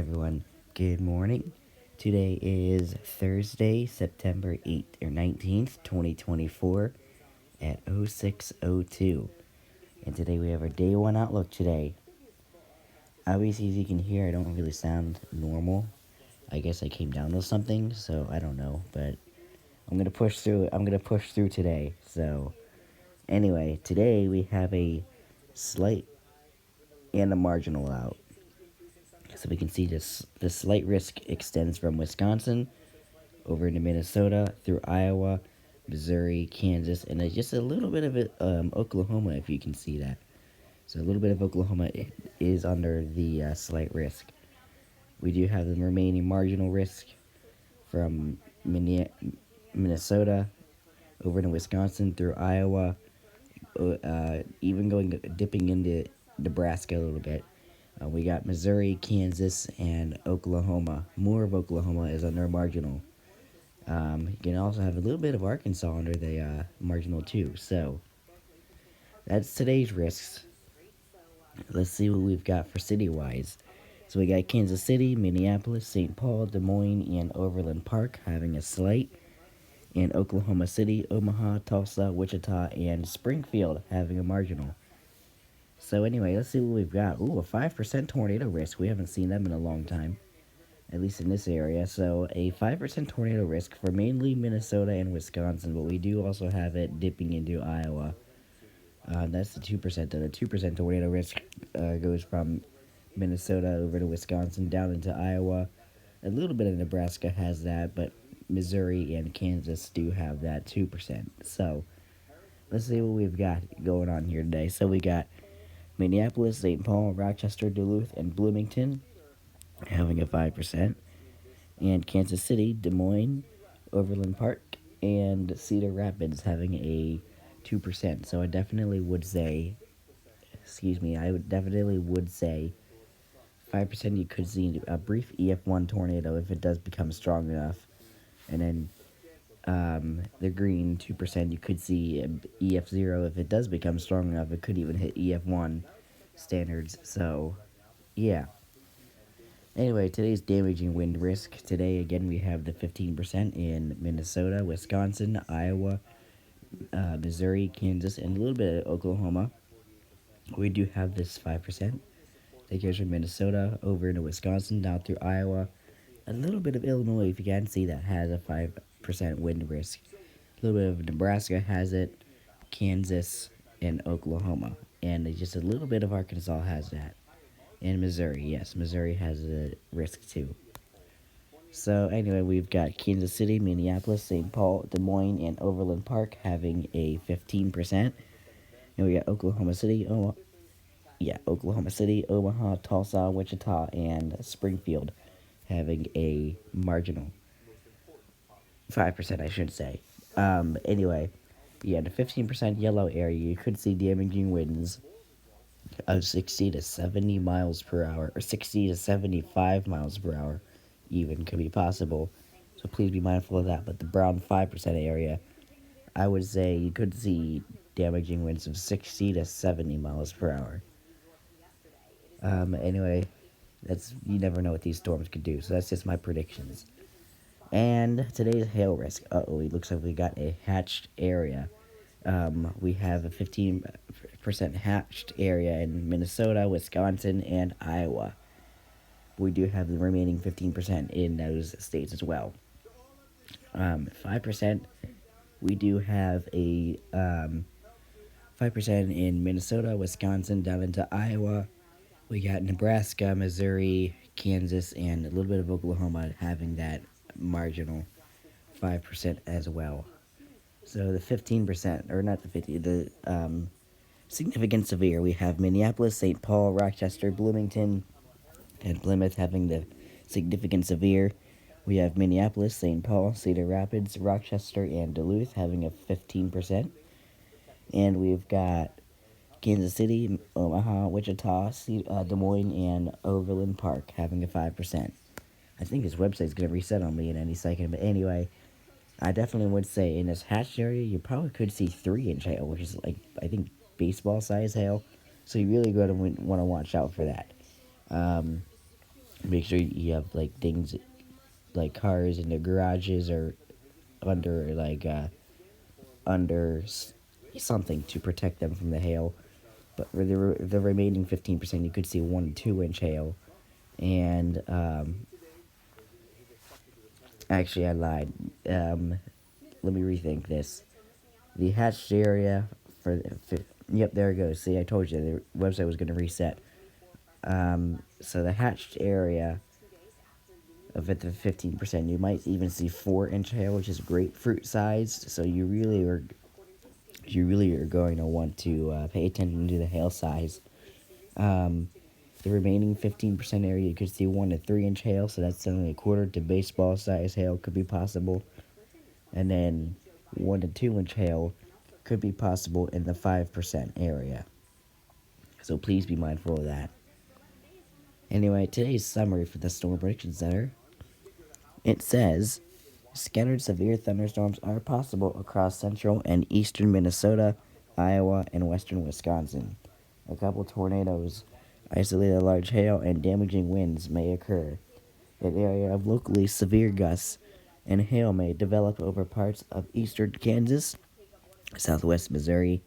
everyone? Good morning. Today is Thursday, September 8th or 19th, 2024 at 06:02. And today we have our day one outlook today. Obviously, as you can hear, I don't really sound normal. I guess I came down with something, so I don't know, but I'm going to push through. I'm going to push through today. So, anyway, today we have a slight and a marginal out. So we can see this the slight risk extends from Wisconsin over into Minnesota through Iowa, Missouri, Kansas, and just a little bit of it, Oklahoma, if you can see that. So a little bit of Oklahoma is under the slight risk. We do have the remaining marginal risk from Minnesota over into Wisconsin through Iowa, even dipping into Nebraska a little bit. We got Missouri, Kansas, and Oklahoma. More of Oklahoma is under marginal. You can also have a little bit of Arkansas under the marginal too. So that's today's risks. Let's see what we've got for city-wise. So we got Kansas City, Minneapolis, St. Paul, Des Moines, and Overland Park having a slight. And Oklahoma City, Omaha, Tulsa, Wichita, and Springfield having a marginal. So anyway, let's see what we've got. Ooh, a 5% tornado risk. We haven't seen them in a long time, at least in this area. So a 5% tornado risk for mainly Minnesota and Wisconsin, but we do also have it dipping into Iowa. That's the 2%. Though the 2% tornado risk goes from Minnesota over to Wisconsin, down into Iowa. A little bit of Nebraska has that, but Missouri and Kansas do have that 2%. So let's see what we've got going on here today. So we got Minneapolis, St. Paul, Rochester, Duluth, and Bloomington having a 5%. And Kansas City, Des Moines, Overland Park, and Cedar Rapids having a 2%. So I definitely would say, I would definitely would say 5% you could see a brief EF1 tornado if it does become strong enough. And then the green 2% you could see EF0 if it does become strong enough. It could even hit EF1 standards. So, yeah. Anyway, today's damaging wind risk. Today, again, we have the 15% in Minnesota, Wisconsin, Iowa, Missouri, Kansas, and a little bit of Oklahoma. We do have this 5% that goes from Minnesota over into Wisconsin, down through Iowa. A little bit of Illinois, if you can see that, has a 5% wind risk. A little bit of Nebraska has it, Kansas, and Oklahoma. And just a little bit of Arkansas has that. And Missouri, yes, Missouri has a risk too. So anyway, we've got Kansas City, Minneapolis, St. Paul, Des Moines, and Overland Park having a 15%. And we got Oklahoma City, Omaha, Tulsa, Wichita, and Springfield having a marginal 5%, I should say. Anyway, the 15% yellow area, you could see damaging winds of 60 to 70 miles per hour, or 60 to 75 miles per hour, even could be possible. So please be mindful of that. But the brown 5% area, I would say you could see damaging winds of 60 to 70 miles per hour. Anyway, you never know what these storms could do. So that's just my predictions. And today's hail risk. It looks like we got a hatched area. We have a 15% hatched area in Minnesota, Wisconsin, and Iowa. We do have the remaining 15% in those states as well. 5%, we do have a 5% in Minnesota, Wisconsin, down into Iowa. We got Nebraska, Missouri, Kansas, and a little bit of Oklahoma having that marginal 5% as well. So the 15%, or not the 50, the significant severe, we have Minneapolis, St. Paul, Rochester, Bloomington, and Plymouth having the significant severe. We have Minneapolis, St. Paul, Cedar Rapids, Rochester, and Duluth having a 15%. And we've got Kansas City, Omaha, Wichita, Des Moines, and Overland Park having a 5%. I think this website's going to reset on me in any second, but anyway, I definitely would say in this hatched area, you probably could see 3-inch hail, which is like, I think, baseball size hail. So you really gotta want to watch out for that. Make sure you have like things like cars in the garages or under under something to protect them from the hail. But for the remaining 15%, you could see 1 to 2 inch hail. And actually, I lied. Let me rethink this. The hatched area for yep, there it goes. See, I told you the website was going to reset. So the hatched area of it, the 15%, you might even see 4 inch hail, which is grapefruit sized. So you really are going to want to pay attention to the hail size. Um, the remaining 15% area, you could see 1 to 3 inch hail, so that's only a quarter to baseball size hail could be possible. And then 1 to 2 inch hail could be possible in the 5% area. So please be mindful of that. Anyway, today's summary for the Storm Prediction Center. It says, scattered severe thunderstorms are possible across central and eastern Minnesota, Iowa, and western Wisconsin. A couple tornadoes, isolated large hail, and damaging winds may occur. An area of locally severe gusts and hail may develop over parts of eastern Kansas, southwest Missouri,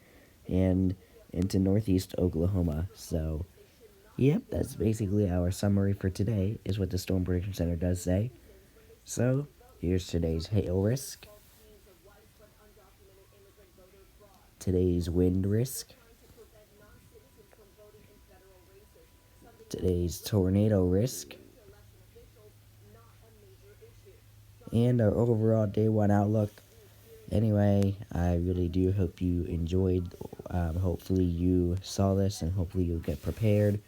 and into northeast Oklahoma. So, yep, that's basically our summary for today, is what the Storm Prediction Center does say. So, here's today's hail risk, today's wind risk, today's tornado risk, and our overall day one outlook. Anyway, I really do hope you enjoyed. Hopefully, you saw this, and hopefully, you'll get prepared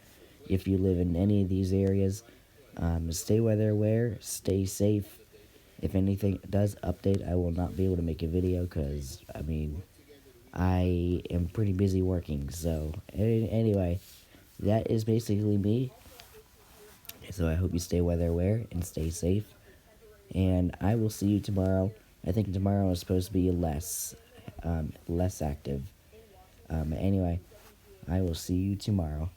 if you live in any of these areas. Stay weather aware, stay safe. If anything does update, I will not be able to make a video because, I am pretty busy working. So, anyway, that is basically me. So, I hope you stay weather aware and stay safe. And I will see you tomorrow. I think tomorrow is supposed to be less active. Anyway, I will see you tomorrow.